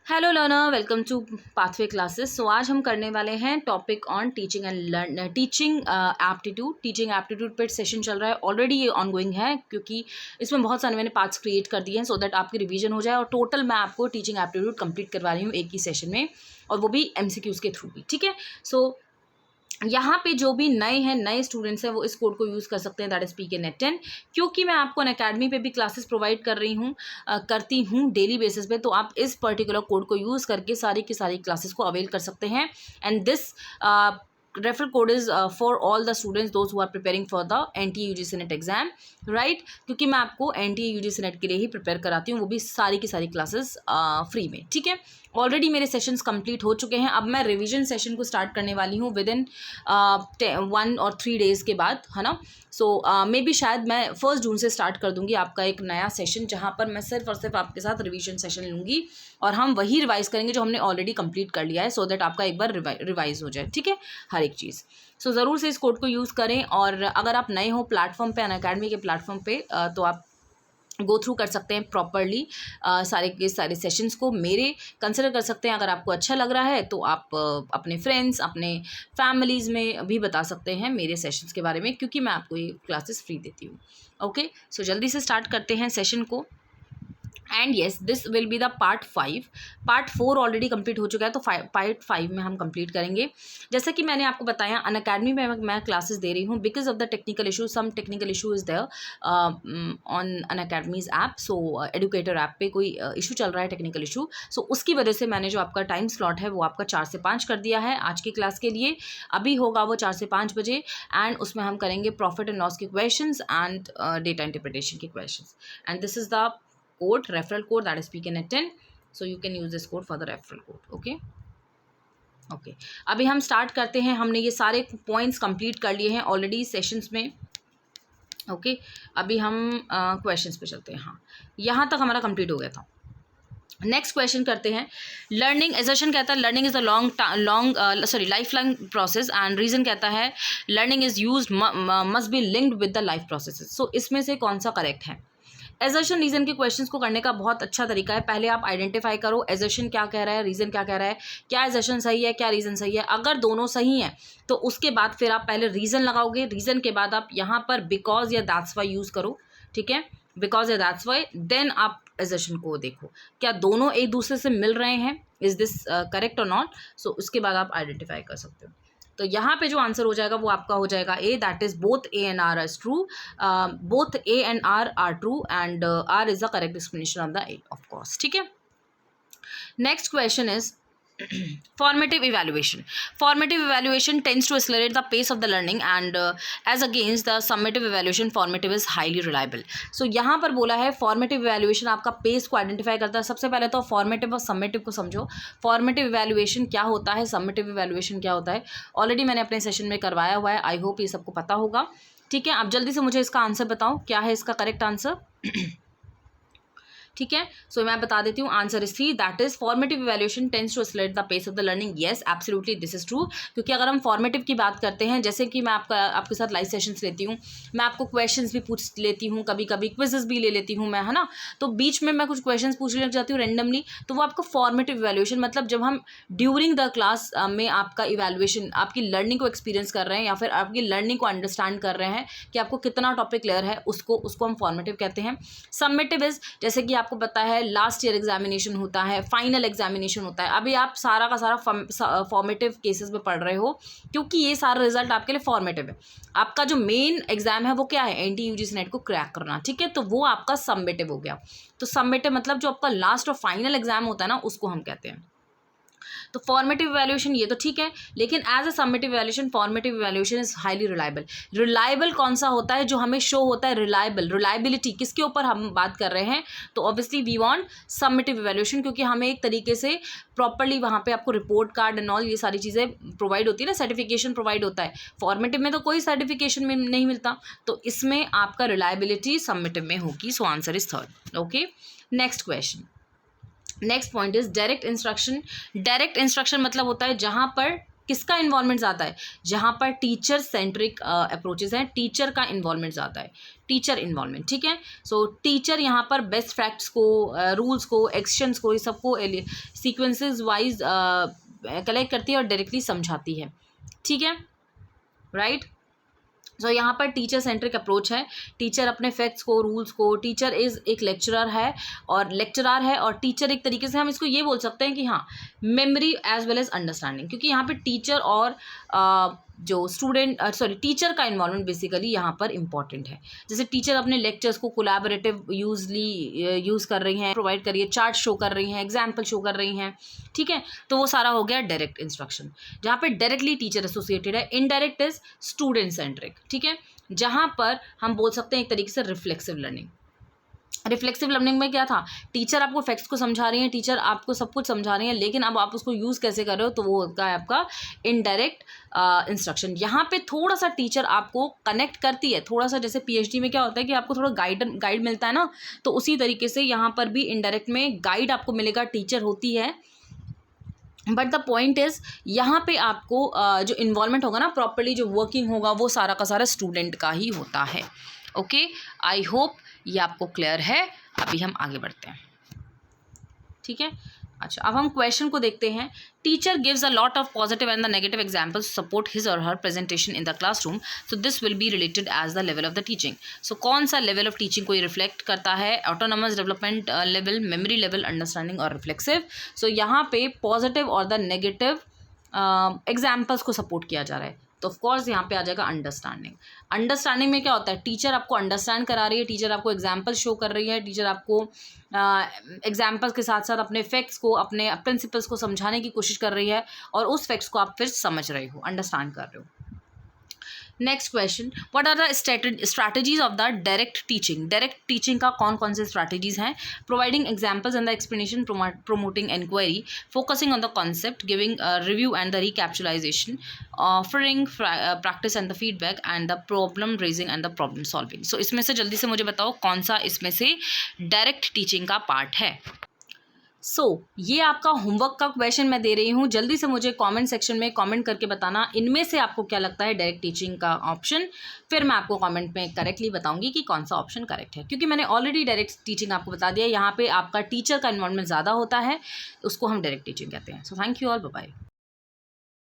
Hello learner, welcome to pathway classes. So आज हम करने वाले हैं topic on teaching and teaching aptitude. Teaching aptitude पर सेशन चल रहा है, ऑलरेडी ये ऑनगोइंग है क्योंकि इसमें बहुत सारे मैंने पार्ट्स क्रिएट कर दिए हैं सो दैट आपकी रिवीजन हो जाए। और टोटल मैं आपको टीचिंग एप्टीट्यूड कंप्लीट करवा रही हूँ एक ही सेशन में, और वो भी MCQs के थ्रू भी। ठीक है, सो यहाँ पे जो भी नए स्टूडेंट्स हैं वो इस कोड को यूज़ कर सकते हैं, दैट इज़ PK-NET10। क्योंकि मैं आपको अनअकैडमी पे भी क्लासेस प्रोवाइड कर रही हूँ, करती हूँ डेली बेसिस पे, तो आप इस पर्टिकुलर कोड को यूज़ करके सारी की सारी क्लासेस को अवेल कर सकते हैं। And this referral code is for all the students those who are preparing for the NTA UGC NET exam, right. क्योंकि मैं आपको NTA UGC NET के लिए ही प्रिपेयर कराती हूँ, वो भी सारी की सारी क्लासेस फ्री में। ठीक है, ऑलरेडी मेरे सेशंस कंप्लीट हो चुके हैं। अब मैं रिवीजन सेशन को स्टार्ट करने वाली हूँ विद इन 1 और 3 डेज़ के बाद, है ना। सो मे बी शायद मैं 1 जून से स्टार्ट कर दूंगी आपका एक नया सेशन, जहाँ पर मैं सिर्फ और सिर्फ आपके साथ रिवीजन सेशन लूँगी और हम वही रिवाइज़ करेंगे जो हमने ऑलरेडी कंप्लीट कर लिया है, सो दैट आपका एक बार रिवाइज़ हो जाए। ठीक है, हर एक चीज़। सो ज़रूर से इस कोड को यूज़ करें। और अगर आप नए हो प्लेटफॉर्म पे, अनअकैडमी के प्लेटफॉर्म पे, तो आप गो थ्रू कर सकते हैं प्रॉपरली सारे के सारे सेशंस को मेरे कंसिडर कर सकते हैं। अगर आपको अच्छा लग रहा है तो आप अपने फ्रेंड्स, अपने फैमिलीज़ में भी बता सकते हैं मेरे सेशंस के बारे में, क्योंकि मैं आपको ये क्लासेस फ्री देती हूँ। ओके, सो जल्दी से स्टार्ट करते हैं सेशन को। And yes, this will be the part 5। Part 4 already complete हो चुका है, तो पार्ट 5 में हम कंप्लीट करेंगे। जैसा कि मैंने आपको बताया, अनअकैडमी में मैं क्लासेस दे रही हूँ because of the technical issue. Some technical issue is there on Unacademy's app. So educator app पे कोई इशू चल रहा है, टेक्निकल इशू। सो उसकी वजह से मैंने जो आपका टाइम स्लॉट है वो आपका 4 से 5 कर दिया है आज की क्लास के लिए। अभी होगा वो 4 से 5 बजे, एंड उसमें हम करेंगे प्रॉफिट एंड लॉस के क्वेश्चंस एंड डेटा इंटरप्रिटेशन के questions. And this is the code, referral code, that is PK-NET10. So you can use this code for the referral code. Okay, अभी हम स्टार्ट करते हैं। हमने ये सारे पॉइंट्स कंप्लीट कर लिए हैं ऑलरेडी सेशंस में। ओके, अभी हम क्वेश्चंस पे चलते हैं। हाँ, यहाँ तक हमारा कंप्लीट हो गया था। नेक्स्ट क्वेश्चन करते हैं। लर्निंग एजर्शन कहता है learning is the life long process, and reason कहता है learning is used must be linked with the life processes. So इसमें से कौन सा करेक्ट है? एजर्शन रीजन के क्वेश्चंस को करने का बहुत अच्छा तरीका है, पहले आप आइडेंटिफाई करो एजर्शन क्या कह रहा है, रीजन क्या कह रहा है, क्या एजर्शन सही है, क्या रीजन सही है। अगर दोनों सही हैं तो उसके बाद फिर आप पहले रीजन लगाओगे, रीजन के बाद आप यहाँ पर बिकॉज या दैट्स वाई यूज़ करो। ठीक है, बिकॉज या दैट्स वाई, देन आप एजर्शन को देखो क्या दोनों एक दूसरे से मिल रहे हैं, इज दिस करेक्ट और नॉट। सो उसके बाद आप आइडेंटिफाई कर सकते हो। तो यहाँ पे जो आंसर हो जाएगा वो आपका हो जाएगा A, that is both A and R is true. Both A and R true, and R is the correct explanation of the A, of course. ठीक है, next question is formative evaluation. Formative evaluation tends to accelerate the pace of the learning, and as against the summative evaluation, formative is highly reliable. So यहाँ पर बोला है formative evaluation आपका pace को identify करता है। सबसे पहले तो formative और summative को समझो। formative evaluation क्या होता है, summative evaluation क्या होता है, ऑलरेडी मैंने अपने सेशन में करवाया हुआ है। आई होप ये सबको पता होगा। ठीक है, आप जल्दी से मुझे इसका आंसर बताओ, क्या है इसका करेक्ट आंसर। ठीक है, सो मैं बता देती हूँ। Answer is 3, that is formative evaluation tends to accelerate the pace of the learning. Yes, absolutely this is true. क्योंकि अगर हम फॉर्मेटिव की बात करते हैं, जैसे कि मैं आपके साथ लाइव सेशंस लेती हूँ, मैं आपको क्वेश्चंस भी पूछ लेती हूँ, कभी कभी क्विजेस भी ले लेती हूँ मैं, है ना। तो बीच में मैं कुछ क्वेश्चंस पूछने लग जाती हूँ रैंडमली, तो वो आपका फॉर्मेटिव इवैल्यूएशन, मतलब जब हम ड्यूरिंग द क्लास में आपका इवैल्यूएशन, आपकी लर्निंग को एक्सपीरियंस कर रहे हैं या फिर आपकी लर्निंग को अंडरस्टैंड कर रहे हैं कि आपको कितना टॉपिक क्लियर है, उसको हम फॉर्मेटिव कहते हैं। सबमिटिव इज, जैसे कि आपको पता है लास्ट ईयर एग्जामिनेशन होता है, फाइनल एग्जामिनेशन होता है। अभी आप सारा का सारा फॉर्मेटिव केसेस में पढ़ रहे हो, क्योंकि ये सारा रिजल्ट आपके लिए फॉर्मेटिव है। आपका जो मेन एग्जाम है वो क्या है, NTA UGC NET को क्रैक करना। ठीक है, तो वो आपका सबमिटिव हो गया। तो सबमिटिव मतलब जो आपका लास्ट और फाइनल एग्जाम होता है ना, उसको हम कहते हैं। तो फॉर्मेटिव इवैल्यूएशन ये तो ठीक है, लेकिन as a summative evaluation, formative evaluation is highly reliable. Reliable कौन सा होता है, जो हमें शो होता है रिलायबल, रिलायबिलिटी किसके ऊपर हम बात कर रहे हैं, तो obviously we want summative evaluation, क्योंकि हमें एक तरीके से प्रॉपरली वहाँ पे आपको रिपोर्ट कार्ड एंड ऑल ये सारी चीज़ें प्रोवाइड होती है ना, सर्टिफिकेशन प्रोवाइड होता है। फॉर्मेटिव में तो कोई सर्टिफिकेशन में नहीं मिलता, तो इसमें आपका रिलायबिलिटी सबमिटिव में होगी। So answer is 3rd। Okay, next question. Next point is direct instruction. Direct instruction मतलब होता है जहाँ पर किसका इन्वॉल्वमेंट ज़्यादा है? जहाँ पर टीचर सेंट्रिक अप्रोचेज हैं, टीचर का इन्वॉल्वमेंट ज़्यादा है, टीचर इन्वॉल्वमेंट, ठीक है। सो टीचर यहाँ पर बेस्ट फैक्ट्स को, रूल्स को, एक्शंस को, ये सबको सीक्वेंसेस वाइज कलेक्ट करती है और डायरेक्टली समझाती है, ठीक है, राइट। सो यहाँ पर टीचर सेंट्रिक अप्रोच है। टीचर अपने फैक्ट्स को, रूल्स को, टीचर इज़ एक लेक्चरर है और टीचर एक तरीके से हम इसको ये बोल सकते हैं कि हाँ, memory as well as understanding, क्योंकि यहाँ पे टीचर और जो स्टूडेंट टीचर का इन्वॉल्वमेंट बेसिकली यहाँ पर इम्पॉर्टेंट है। जैसे टीचर अपने लेक्चर्स को कोलैबोरेटिव यूज़ कर रही हैं, प्रोवाइड कर रही है, चार्ट शो कर रही हैं, एग्जाम्पल शो कर रही हैं, ठीक है। तो वो सारा हो गया डायरेक्ट इंस्ट्रक्शन, जहाँ पे डायरेक्टली टीचर एसोसिएटेड है। इनडायरेक्ट इज स्टूडेंट सेंट्रिक, ठीक है, जहाँ पर हम बोल सकते हैं एक तरीके से रिफ्लेक्सिव लर्निंग। रिफ्लेक्सिव लर्निंग में क्या था? टीचर आपको फैक्ट्स को समझा रही हैं, टीचर आपको सब कुछ समझा रही हैं, लेकिन अब आप उसको यूज़ कैसे कर रहे हो, तो वो होता है आपका इनडायरेक्ट इंस्ट्रक्शन। यहाँ पे थोड़ा सा टीचर आपको कनेक्ट करती है, थोड़ा सा, जैसे पीएचडी में क्या होता है कि आपको थोड़ा गाइड मिलता है ना, तो उसी तरीके से यहाँ पर भी इनडायरेक्ट में गाइड आपको मिलेगा, टीचर होती है। बट द पॉइंट इज़ यहाँ पे आपको जो इन्वॉल्वमेंट होगा ना, प्रॉपरली जो वर्किंग होगा, वो सारा का सारा स्टूडेंट का ही होता है। ओके, आई होप ये आपको क्लियर है। अभी हम आगे बढ़ते हैं, ठीक है। अच्छा, अब हम क्वेश्चन को देखते हैं। Teacher gives a lot of positive and the negative examples support his और her presentation in the classroom, so this will be related as the level of the teaching. So कौन सा लेवल ऑफ टीचिंग को ये reflect करता है? Autonomous development level, memory level, understanding और reflexive. सो यहाँ पे पॉजिटिव और द नेगेटिव एग्जाम्पल्स को सपोर्ट किया जा रहा है, तो ऑफकोर्स यहाँ पे आ जाएगा अंडरस्टैंडिंग। अंडरस्टैंडिंग में क्या होता है? टीचर आपको अंडरस्टैंड करा रही है, टीचर आपको एग्जाम्पल शो कर रही है, टीचर आपको एग्जाम्पल्स के साथ साथ अपने फैक्ट्स को, अपने प्रिंसिपल्स को समझाने की कोशिश कर रही है, और उस फैक्ट्स को आप फिर समझ रहे हो, अंडरस्टैंड कर रहे हो। Next question, what are the strategies of the direct teaching? Direct teaching का कौन कौन से स्ट्रैटेजीज हैं? Providing examples and the explanation, promoting inquiry, focusing on the concept, giving a review and the recapitalization, offering practice and the feedback, and the problem raising and the problem solving. So इसमें से जल्दी से मुझे बताओ कौन सा इसमें से डायरेक्ट टीचिंग का पार्ट है। ये आपका होमवर्क का क्वेश्चन मैं दे रही हूँ, जल्दी से मुझे कमेंट सेक्शन में कमेंट करके बताना इनमें से आपको क्या लगता है डायरेक्ट टीचिंग का ऑप्शन। फिर मैं आपको कमेंट में करेक्टली बताऊंगी कि कौन सा ऑप्शन करेक्ट है, क्योंकि मैंने ऑलरेडी डायरेक्ट टीचिंग आपको बता दिया। यहाँ पे आपका टीचर का इन्वॉल्वमेंट ज़्यादा होता है, उसको हम डायरेक्ट टीचिंग कहते हैं। So thank you all, bye bye.